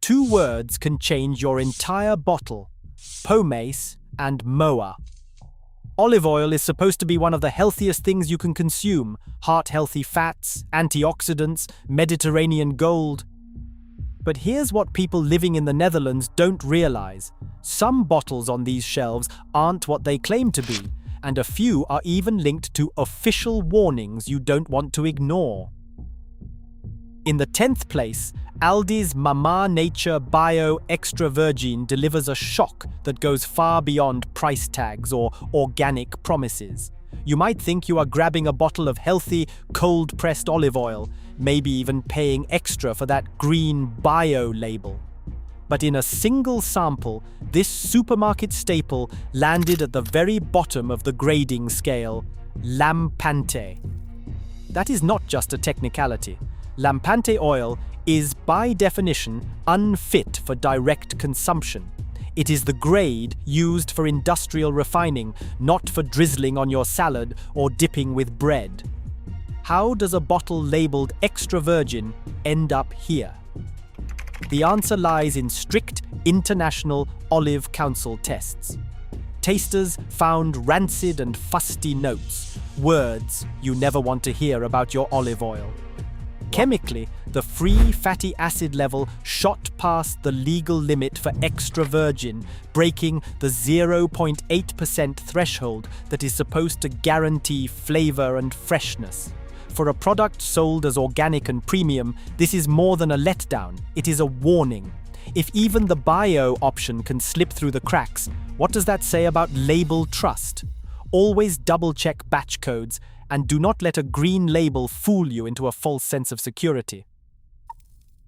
Two words can change your entire bottle: pomace and MOAH. Olive oil is supposed to be one of the healthiest things you can consume: heart-healthy fats, antioxidants, Mediterranean gold. But here's what people living in the Netherlands don't realize. Some bottles on these shelves aren't what they claim to be, and a few are even linked to official warnings you don't want to ignore. In the 10th place, Aldi's Mama Nature Bio Extra Virgin delivers a shock that goes far beyond price tags or organic promises. You might think you are grabbing a bottle of healthy, cold-pressed olive oil, maybe even paying extra for that green bio label. But in a single sample, this supermarket staple landed at the very bottom of the grading scale: Lampante. That is not just a technicality. Lampante oil is, by definition, unfit for direct consumption. It is the grade used for industrial refining, not for drizzling on your salad or dipping with bread. How does a bottle labeled extra virgin end up here? The answer lies in strict international Olive Council tests. Tasters found rancid and fusty notes, words you never want to hear about your olive oil. Chemically, the free fatty acid level shot past the legal limit for extra virgin, breaking the 0.8% threshold that is supposed to guarantee flavor and freshness. For a product sold as organic and premium, this is more than a letdown, it is a warning. If even the bio option can slip through the cracks, what does that say about label trust? Always double-check batch codes, and do not let a green label fool you into a false sense of security.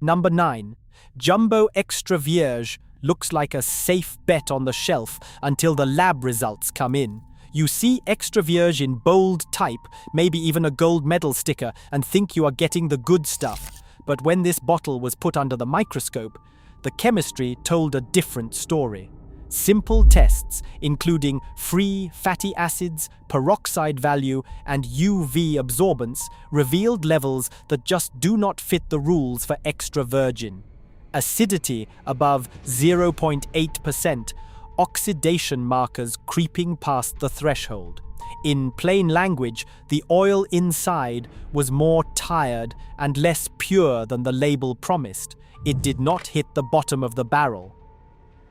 Number 9. Jumbo Extra Vierge looks like a safe bet on the shelf until the lab results come in. You see Extra Vierge in bold type, maybe even a gold medal sticker, and think you are getting the good stuff. But when this bottle was put under the microscope, the chemistry told a different story. Simple tests, including free fatty acids, peroxide value, and UV absorbance, revealed levels that just do not fit the rules for extra virgin. Acidity above 0.8%, oxidation markers creeping past the threshold. In plain language, the oil inside was more tired and less pure than the label promised. It did not hit the bottom of the barrel.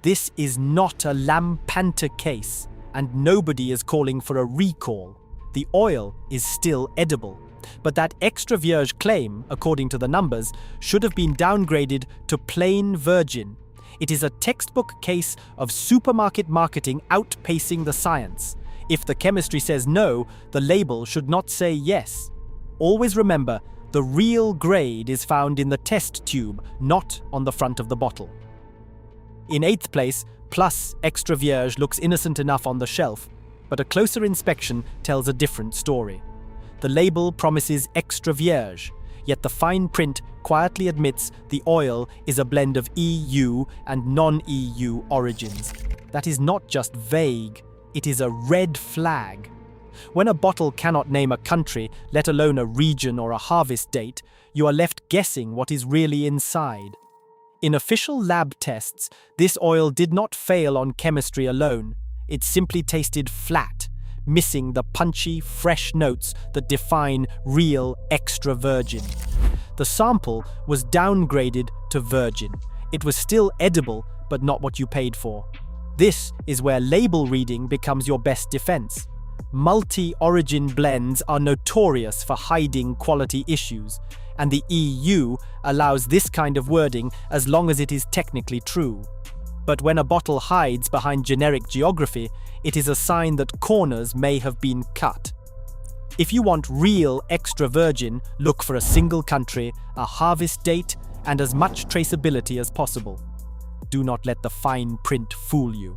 This is not a Lampante case, and nobody is calling for a recall. The oil is still edible. But that extra vierge claim, according to the numbers, should have been downgraded to plain virgin. It is a textbook case of supermarket marketing outpacing the science. If the chemistry says no, the label should not say yes. Always remember, the real grade is found in the test tube, not on the front of the bottle. In 8th place, Plus Extra Vierge looks innocent enough on the shelf, but a closer inspection tells a different story. The label promises Extra Vierge, yet the fine print quietly admits the oil is a blend of EU and non-EU origins. That is not just vague, it is a red flag. When a bottle cannot name a country, let alone a region or a harvest date, you are left guessing what is really inside. In official lab tests, this oil did not fail on chemistry alone. It simply tasted flat, missing the punchy, fresh notes that define real extra virgin. The sample was downgraded to virgin. It was still edible, but not what you paid for. This is where label reading becomes your best defense. Multi-origin blends are notorious for hiding quality issues, and the EU allows this kind of wording as long as it is technically true. But when a bottle hides behind generic geography, it is a sign that corners may have been cut. If you want real extra virgin, look for a single country, a harvest date, and as much traceability as possible. Do not let the fine print fool you.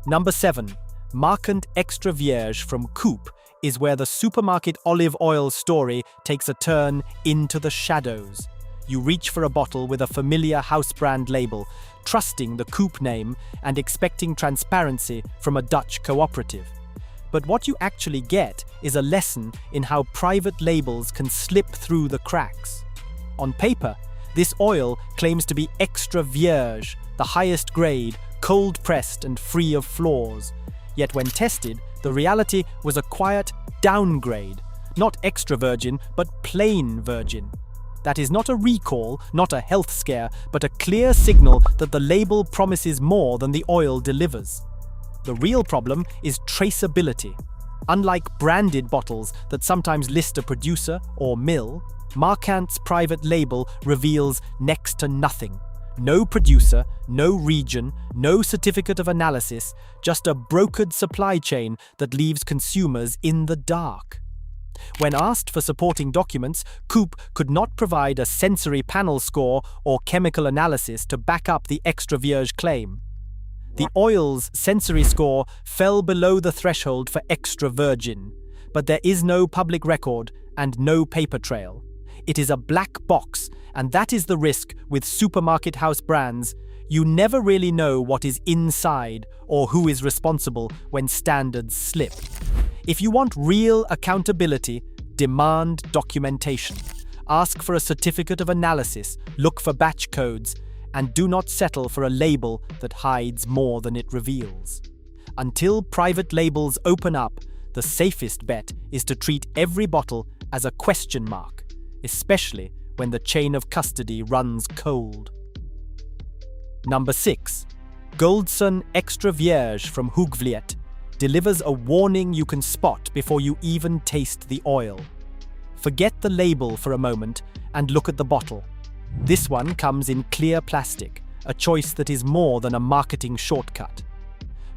Number 7. Marquant Extra Vierge from Coop is where the supermarket olive oil story takes a turn into the shadows. You reach for a bottle with a familiar house brand label, trusting the Coop name and expecting transparency from a Dutch cooperative. But what you actually get is a lesson in how private labels can slip through the cracks. On paper, This oil claims to be extra vierge, the highest grade, cold-pressed and free of flaws. Yet when tested, the reality was a quiet downgrade, not extra virgin, but plain virgin. That is not a recall, not a health scare, but a clear signal that the label promises more than the oil delivers. The real problem is traceability. Unlike branded bottles that sometimes list a producer or mill, Marcant's private label reveals next to nothing. No producer, no region, no certificate of analysis, just a brokered supply chain that leaves consumers in the dark. When asked for supporting documents, Coop could not provide a sensory panel score or chemical analysis to back up the extra vierge claim. The oil's sensory score fell below the threshold for extra virgin, but there is no public record and no paper trail. It is a black box, and that is the risk with supermarket house brands. You never really know what is inside or who is responsible when standards slip. If you want real accountability, demand documentation. Ask for a certificate of analysis, look for batch codes, and do not settle for a label that hides more than it reveals. Until private labels open up, the safest bet is to treat every bottle as a question mark, especially when the chain of custody runs cold. Number 6. Goldson Extra Vierge from Hoogvliet delivers a warning you can spot before you even taste the oil. Forget the label for a moment and look at the bottle. This one comes in clear plastic, a choice that is more than a marketing shortcut.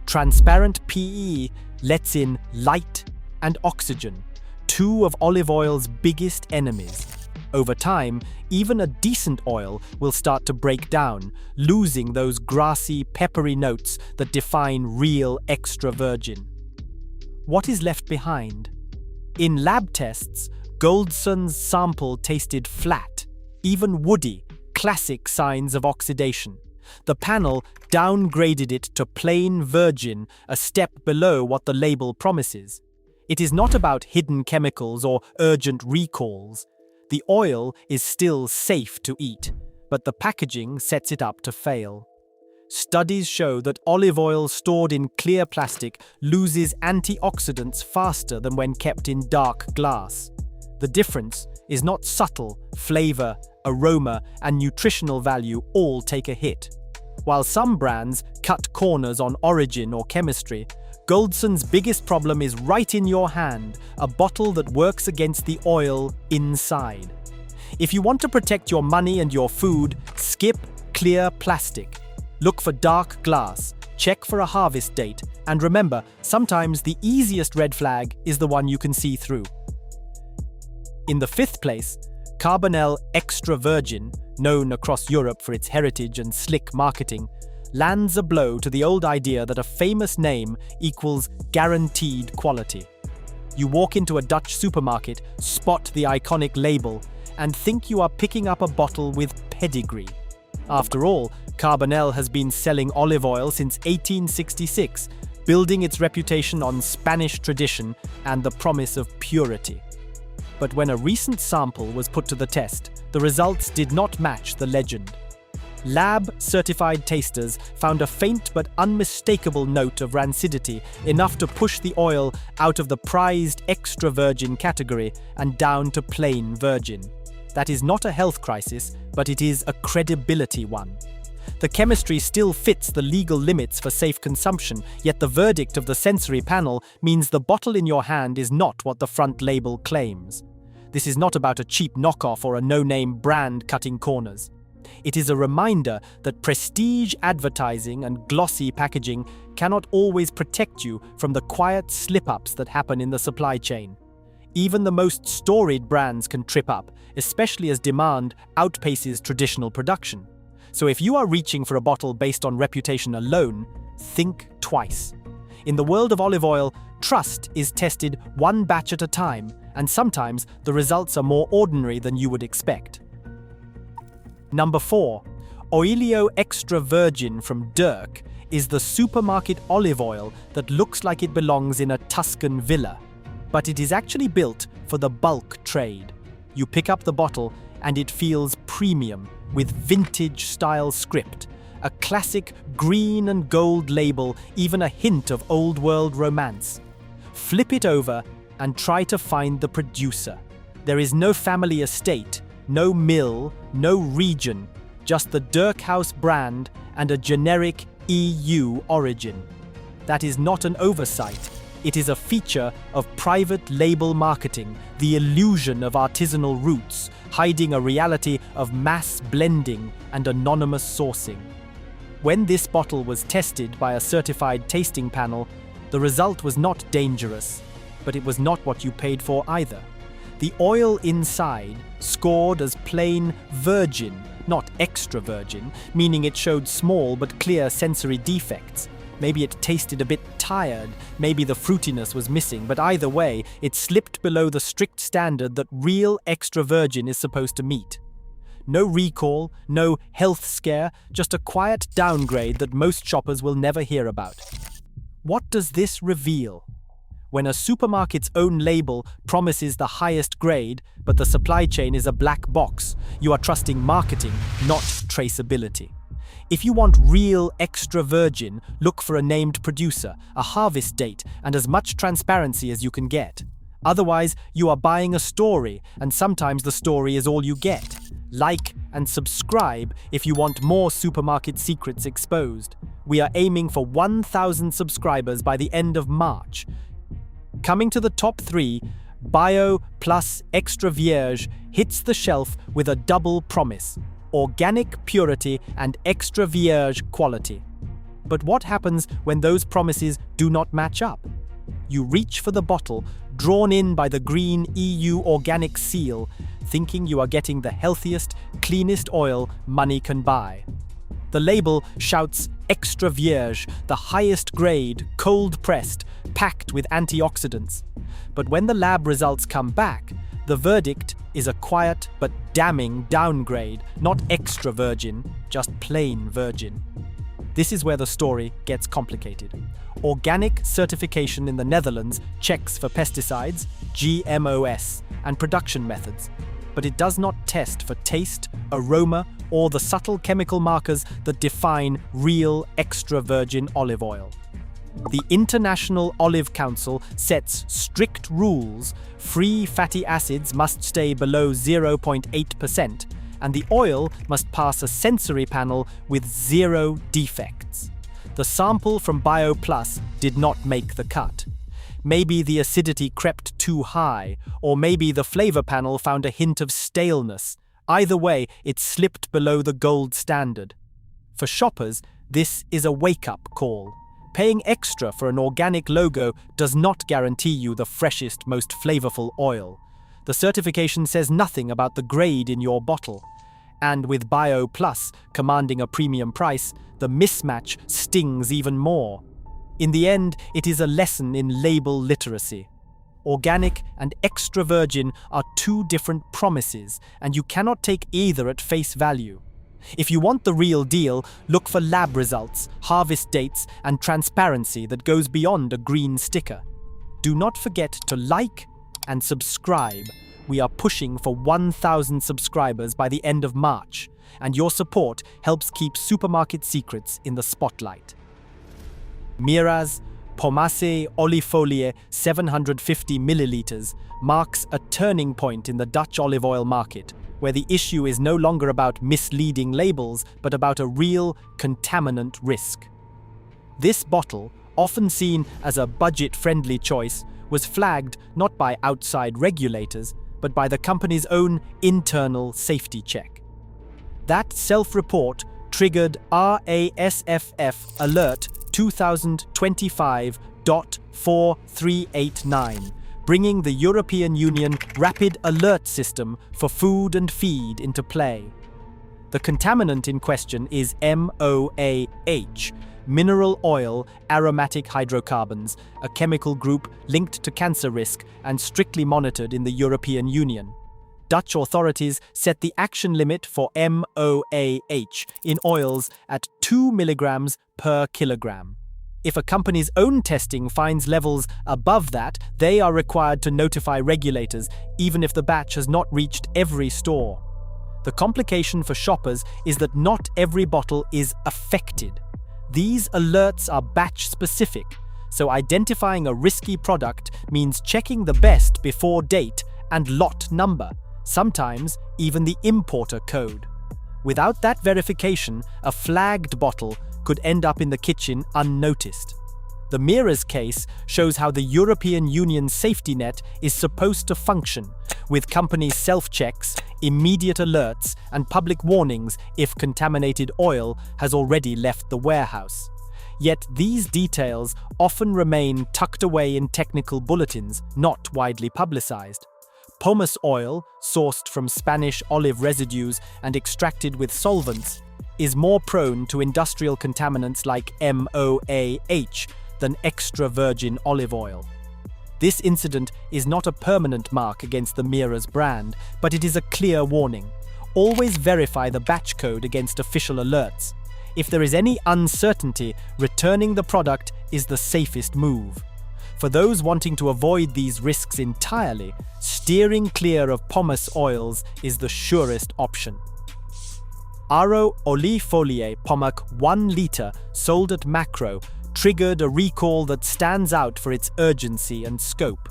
Transparent PE lets in light and oxygen, two of olive oil's biggest enemies. Over time, even a decent oil will start to break down, losing those grassy, peppery notes that define real extra virgin. What is left behind? In lab tests, Goldson's sample tasted flat, even woody, classic signs of oxidation. The panel downgraded it to plain virgin, a step below what the label promises. It is not about hidden chemicals or urgent recalls. The oil is still safe to eat, but the packaging sets it up to fail. Studies show that olive oil stored in clear plastic loses antioxidants faster than when kept in dark glass. The difference is not subtle. Flavor, aroma, and nutritional value all take a hit. While some brands cut corners on origin or chemistry, Goldson's biggest problem is right in your hand, a bottle that works against the oil inside. If you want to protect your money and your food, skip clear plastic. Look for dark glass, check for a harvest date, and remember, sometimes the easiest red flag is the one you can see through. In the 5th place, Carbonell Extra Virgin, known across Europe for its heritage and slick marketing, lands a blow to the old idea that a famous name equals guaranteed quality. You walk into a Dutch supermarket, spot the iconic label, and think you are picking up a bottle with pedigree. After all, Carbonell has been selling olive oil since 1866, building its reputation on Spanish tradition and the promise of purity. But when a recent sample was put to the test, the results did not match the legend. Lab-certified tasters found a faint but unmistakable note of rancidity, enough to push the oil out of the prized extra virgin category and down to plain virgin. That is not a health crisis, but it is a credibility one. The chemistry still fits the legal limits for safe consumption, yet the verdict of the sensory panel means the bottle in your hand is not what the front label claims. This is not about a cheap knockoff or a no-name brand cutting corners. It is a reminder that prestige advertising and glossy packaging cannot always protect you from the quiet slip-ups that happen in the supply chain. Even the most storied brands can trip up, especially as demand outpaces traditional production. So if you are reaching for a bottle based on reputation alone, think twice. In the world of olive oil, trust is tested one batch at a time, and sometimes the results are more ordinary than you would expect. Number 4. Oilio Extra Virgin from Dirk is the supermarket olive oil that looks like it belongs in a Tuscan villa, but it is actually built for the bulk trade. You pick up the bottle and it feels premium, with vintage-style script, a classic green and gold label, even a hint of old-world romance. Flip it over and try to find the producer. There is no family estate, no mill, no region, just the Dirkhouse brand and a generic EU origin. That is not an oversight. It is a feature of private label marketing, the illusion of artisanal roots, hiding a reality of mass blending and anonymous sourcing. When this bottle was tested by a certified tasting panel, the result was not dangerous, but it was not what you paid for either. The oil inside scored as plain virgin, not extra virgin, meaning it showed small but clear sensory defects. Maybe it tasted a bit tired, maybe the fruitiness was missing, but either way, it slipped below the strict standard that real extra virgin is supposed to meet. No recall, no health scare, just a quiet downgrade that most shoppers will never hear about. What does this reveal? When a supermarket's own label promises the highest grade, but the supply chain is a black box, you are trusting marketing, not traceability. If you want real extra virgin, look for a named producer, a harvest date, and as much transparency as you can get. Otherwise, you are buying a story, and sometimes the story is all you get. Like and subscribe if you want more supermarket secrets exposed. We are aiming for 1,000 subscribers by the end of March. Coming to the top 3, Bio plus Extra Vierge hits the shelf with a double promise: organic purity and extra vierge quality. But what happens when those promises do not match up? You reach for the bottle, drawn in by the green EU organic seal, thinking you are getting the healthiest, cleanest oil money can buy. The label shouts extra vierge, the highest grade, cold-pressed, packed with antioxidants. But when the lab results come back, the verdict is a quiet but damning downgrade, not extra virgin, just plain virgin. This is where the story gets complicated. Organic certification in the Netherlands checks for pesticides, GMOS, and production methods, but it does not test for taste, aroma, or the subtle chemical markers that define real extra virgin olive oil. The International Olive Council sets strict rules. Free fatty acids must stay below 0.8%, and the oil must pass a sensory panel with 0 defects. The sample from Bio Plus did not make the cut. Maybe the acidity crept too high, or maybe the flavor panel found a hint of staleness. Either way, it slipped below the gold standard. For shoppers, this is a wake-up call. Paying extra for an organic logo does not guarantee you the freshest, most flavorful oil. The certification says nothing about the grade in your bottle. And with Bio Plus commanding a premium price, the mismatch stings even more. In the end, it is a lesson in label literacy. Organic and extra virgin are 2 different promises, and you cannot take either at face value. If you want the real deal, look for lab results, harvest dates, and transparency that goes beyond a green sticker. Do not forget to like and subscribe. We are pushing for 1,000 subscribers by the end of March, and your support helps keep supermarket secrets in the spotlight. MOAH Pomace Olifolie 750 milliliters marks a turning point in the Dutch olive oil market, where the issue is no longer about misleading labels, but about a real contaminant risk. This bottle, often seen as a budget-friendly choice, was flagged not by outside regulators, but by the company's own internal safety check. That self-report triggered RASFF Alert 2025.4389, bringing the European Union Rapid Alert System for Food and Feed into play. The contaminant in question is MOAH, mineral oil aromatic hydrocarbons, a chemical group linked to cancer risk and strictly monitored in the European Union. Dutch authorities set the action limit for MOAH in oils at 2 milligrams per kilogram. If a company's own testing finds levels above that, they are required to notify regulators, even if the batch has not reached every store. The complication for shoppers is that not every bottle is affected. These alerts are batch-specific, so identifying a risky product means checking the best before date and lot number, sometimes even the importer code. Without that verification, a flagged bottle could end up in the kitchen unnoticed. The MOAH's case shows how the European Union safety net is supposed to function, with companies' self-checks, immediate alerts, and public warnings if contaminated oil has already left the warehouse. Yet these details often remain tucked away in technical bulletins, not widely publicized. Pomace oil, sourced from Spanish olive residues and extracted with solvents, is more prone to industrial contaminants like MOAH than extra virgin olive oil. This incident is not a permanent mark against the MOAH's brand, but it is a clear warning. Always verify the batch code against official alerts. If there is any uncertainty, returning the product is the safest move. For those wanting to avoid these risks entirely, steering clear of pomace oils is the surest option. Aro Olifolie Pomac 1 litre sold at Macro triggered a recall that stands out for its urgency and scope.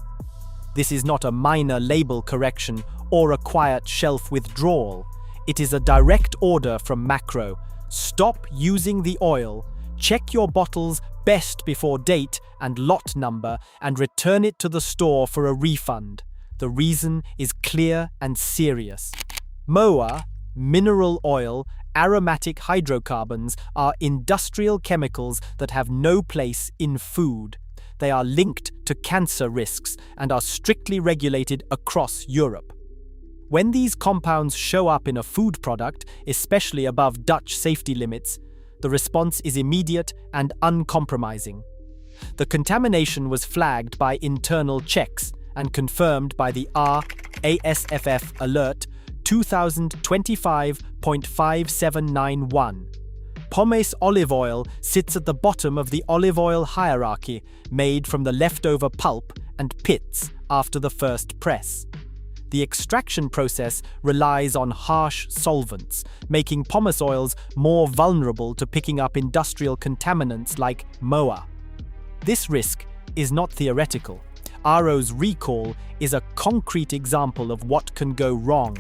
This is not a minor label correction or a quiet shelf withdrawal. It is a direct order from Macro. Stop using the oil, check your bottle's best before date and lot number, and return it to the store for a refund. The reason is clear and serious. MOAH, mineral oil, aromatic hydrocarbons are industrial chemicals that have no place in food. They are linked to cancer risks and are strictly regulated across Europe. When these compounds show up in a food product, especially above Dutch safety limits, the response is immediate and uncompromising. The contamination was flagged by internal checks and confirmed by the RASFF Alert 2025.5791. Pomace olive oil sits at the bottom of the olive oil hierarchy, made from the leftover pulp and pits after the first press. The extraction process relies on harsh solvents, making pomace oils more vulnerable to picking up industrial contaminants like MOAH. This risk is not theoretical. Aro's recall is a concrete example of what can go wrong.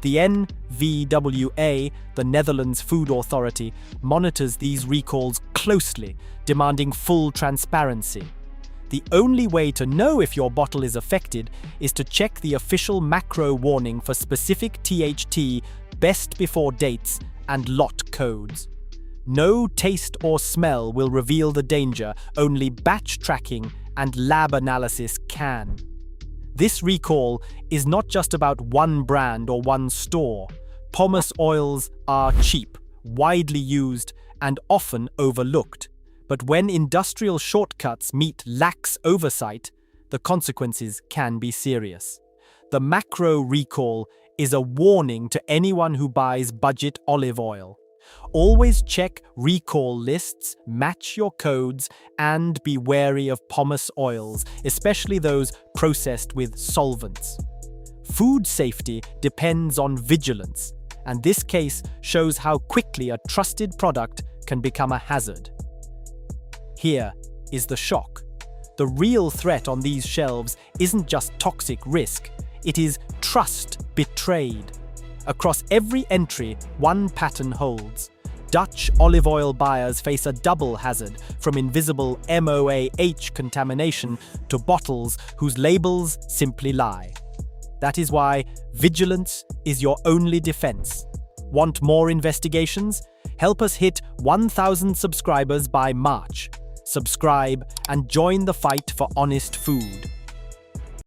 The NVWA, the Netherlands Food Authority, monitors these recalls closely, demanding full transparency. The only way to know if your bottle is affected is to check the official macro warning for specific THT, best before dates, and lot codes. No taste or smell will reveal the danger, only batch tracking and lab analysis can. This recall is not just about one brand or one store. Pomace oils are cheap, widely used, and often overlooked. But when industrial shortcuts meet lax oversight, the consequences can be serious. The macro recall is a warning to anyone who buys budget olive oil. Always check recall lists, match your codes, and be wary of pomace oils, especially those processed with solvents. Food safety depends on vigilance, and this case shows how quickly a trusted product can become a hazard. Here is the shock. The real threat on these shelves isn't just toxic risk, it is trust betrayed. Across every entry, one pattern holds. Dutch olive oil buyers face a double hazard, from invisible MOAH contamination to bottles whose labels simply lie. That is why vigilance is your only defense. Want more investigations? Help us hit 1,000 subscribers by March. Subscribe and join the fight for honest food.